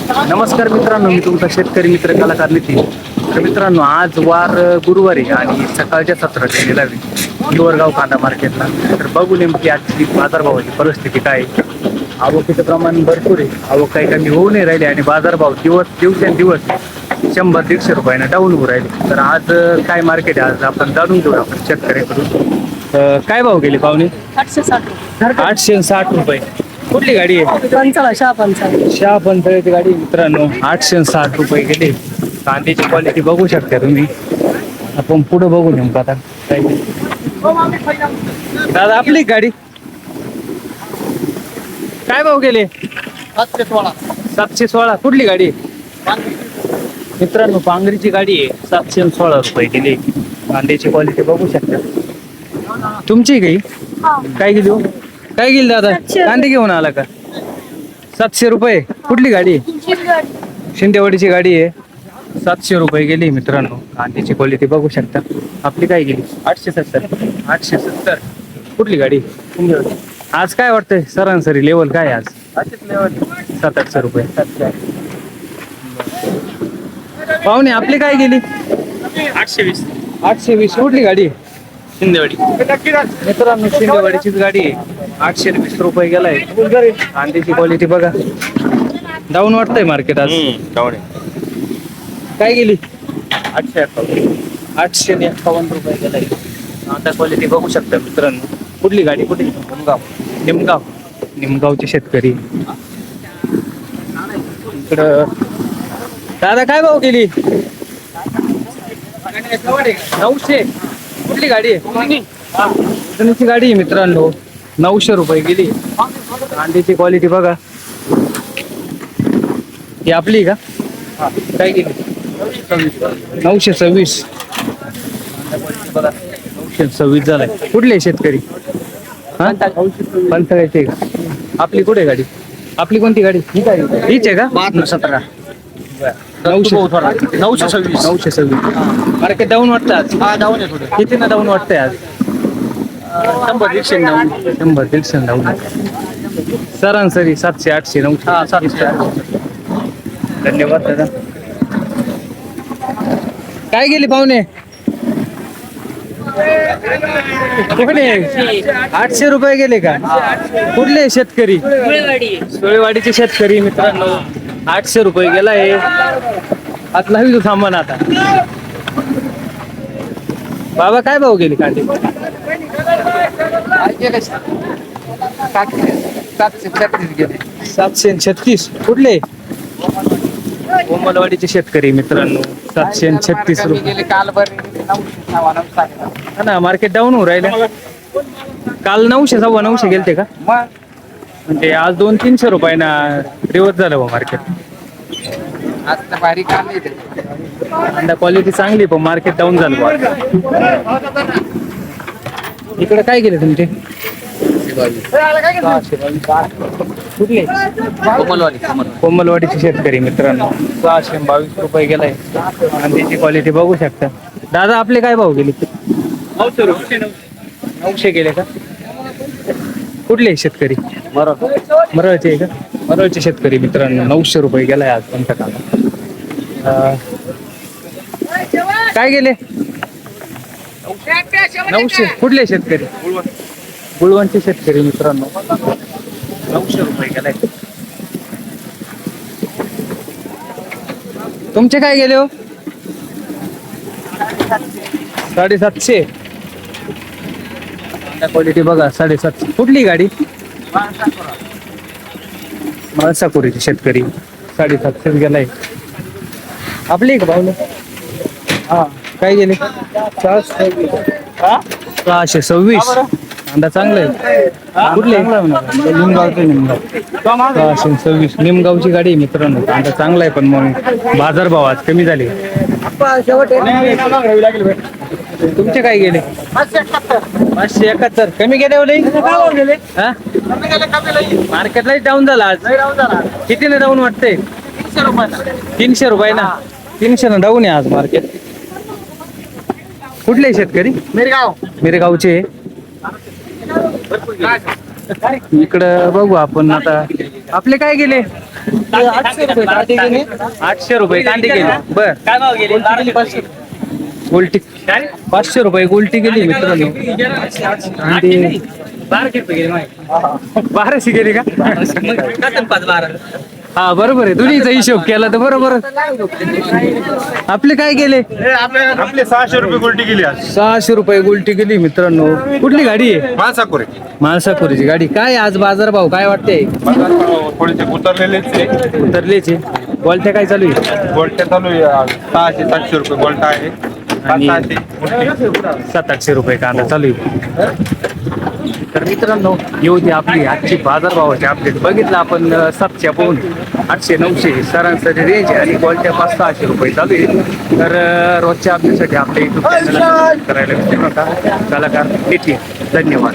नमस्कार मित्रांनो, मी तुमचा शेतकरी मित्र कलाकार नितीन. तर मित्रांनो, आज वार गुरुवारी आणि सकाळच्या सत्रात गेलेला आहे हिवरगाव कांदा मार्केटला. तर बघू नेमकी आजची बाजारभावाची परिस्थिती काय आहे. आवकीचं प्रमाण भरपूर आहे, आवक काही कमी होऊ नाही राहिली आणि बाजारभाव दिवसेंदिवस 100-150 रुपयानं डाऊन होऊ राहिले. तर आज काय मार्केट आहे आज आपण जाणून घेऊ आपण शेतकऱ्याकडून. काय भाव गेले पाहुणे? 860 860 रुपये. कुठली गाडी आहे? पंचाला शहा शहा पंथळ्याची गाडी मित्रांनो, 860 रुपये गेले. कांद्याची क्वालिटी बघू शकता तुम्ही. आपण पुढे बघू नेमकं आता काय. दादा आपली गाडी काय भाव गेले? 716. कुठली गाडी आहे? मित्रांनो, पांगरीची गाडी आहे. 716 रुपये गेले. कांद्याची क्वालिटी बघू शकता. तुमची काही काय गेली हो? काय गेली दादा? कांदे घेऊन आला का? 700 रुपये. कुठली गाडी आहे? शिंदेवाडीची गाडी आहे. 700 रुपये गेली मित्रांनो. कांद्याची क्वालिटी बघू शकता. आपली काय गेली? 870. 870. कुठली गाडी? आज काय वाटतंय सरासरी लेवल काय आज? 700 रुपये. पाहुणे आपली काय गेली? 820. 820. कुठली गाडी? शिंदेवाडी. मित्रांनो, शिंदेवाडीचीच गाडी आहे. 820 रुपये गेलाय. कांद्याची क्वालिटी बघा. डाऊन वाटतंय मार्केट आज. डाऊन काय गेली? 851. 851 रुपये गेलाय. कांदा क्वालिटी बघू शकता मित्रांनो. कुठली गाडी? कुठली? निमगाव. निमगावचे शेतकरी इकडं. दादा काय भाव गेली? 900. कुठली गाडी आहे? उजनीची गाडी आहे मित्रांनो. 900 रुपये गेली. कांद्याची क्वालिटी बघा. ही आपली का? काय गेली? 926. बघा 926 झालाय. कुठले शेतकरी? हा, पंथळ्याचे का? आपली कुठे गाडी? आपली कोणती गाडी? हीच आहे का? 17. 926. मार्केट डाऊन वाटतं आज. हा, डाऊन आहे थोडं. किती ना डाऊन वाटतंय आज? 100-150 डाऊन. 100-150 डाऊन. सरासरी 700-800-900. हा, 700. धन्यवाद दादा. काय गेली पाहुणे? कुठले? 800 रुपये गेले का? कुठले शेतकरी? सुळेवाडीचे शेतकरी मित्रांनो. 800 रुपये गेलाय. आतला हवी तू थांबा आता. बाबा काय भाव गेली कांदे? 736. कुठले? कोमलवाडीचे शेतकरी मित्रांनो. 736 रुपये. हा ना, मार्केट डाऊन होऊ राहिलं. काल 900 900 गेलते का? म्हणजे आज 200-300 रुपयाना रिवर्स झालं बा मार्केट. कांदा क्वालिटी चांगली पण मार्केट डाऊन झालं बा. इकडे काय गेले तुमचे? कुठले? कोमलवाडीचे शेतकरी मित्रांनो. 622 रुपये गेलाय. कांद्याची क्वालिटी बघू शकता. दादा आपले काय भाव गेले? 900 गेले का? कुठले शेतकरी? मरळचे आहे का? मरळचे शेतकरी मित्रांनो. 900 रुपये गेलाय आज कोणता कांदा. काय गेले? 900. कुठले शेतकरी? गुळवणचे शेतकरी मित्रांनो. 900 रुपये गेलाय. तुमचे काय गेले हो? 750. क्वालिटी बघा. 750. कुठली गाडी? माळसापुरीचे शेतकरी. 750 गेलाय. आपली का भाऊ? हा, काय गेले? 626. कांदा चांगला आहे. कुठले? निमगावचे. निमगाव. 626. निमगावची गाडी आहे मित्रांनो. कांदा चांगला आहे पण मग बाजारभाव आज कमी झाले. तुमचे काय गेले? 571. कमी गेले हो नाही? मार्केटलाच डाऊन झाला आज. कितीने डाऊन वाटते? 300 रुपये ना. 300 ना डाऊन आहे आज मार्केट. कुठले शेतकरी? मिरगावचे. इकडं बघू आपण आता. आपले काय गेले? 800 रुपये कांदे गेले. 800 रुपये कांदे गेले. बर काय भाव गेले? गेली 500. गोल्टी 500 रुपये गोल्टी गेली मित्रांनो. कांदे 12 रुपये गेले माहिती. 1200 गेली का? मग 5-12. हा बरोबर आहे. दोन्हीचा हिशोब केला तर बरोबर. आपले काय गेले? आपले 600 रुपये गोल्टी गेली आज 600 रुपये गोल्टी गेली मित्रांनो. कुठली गाडी आहे? माळसाकोरे माणसाखोरीची गाडी. काय आज बाजार भाव काय वाटते? थोडेसे उतरलेलेच आहे. उतरलेचे. बोलत्या काय चालू आहे? गोल्ट्या चालू आहे 600-700 रुपये गोल्टा आहे. आणि 700. 700-800 रुपये कांदा चालू आहे. तर मित्रांनो येऊ दे आपली आजची बाजारभावाची अपडेट. बघितलं आपण 700 पाहून 800-900 सरासरी रेंज आहे आणि क्वालिटी 500-600 रुपये चालू आहे. तर रोजच्या अपडेटसाठी आपल्या युट्यूब चॅनलला करायला विसरू नका. कलाकार नितीन. धन्यवाद.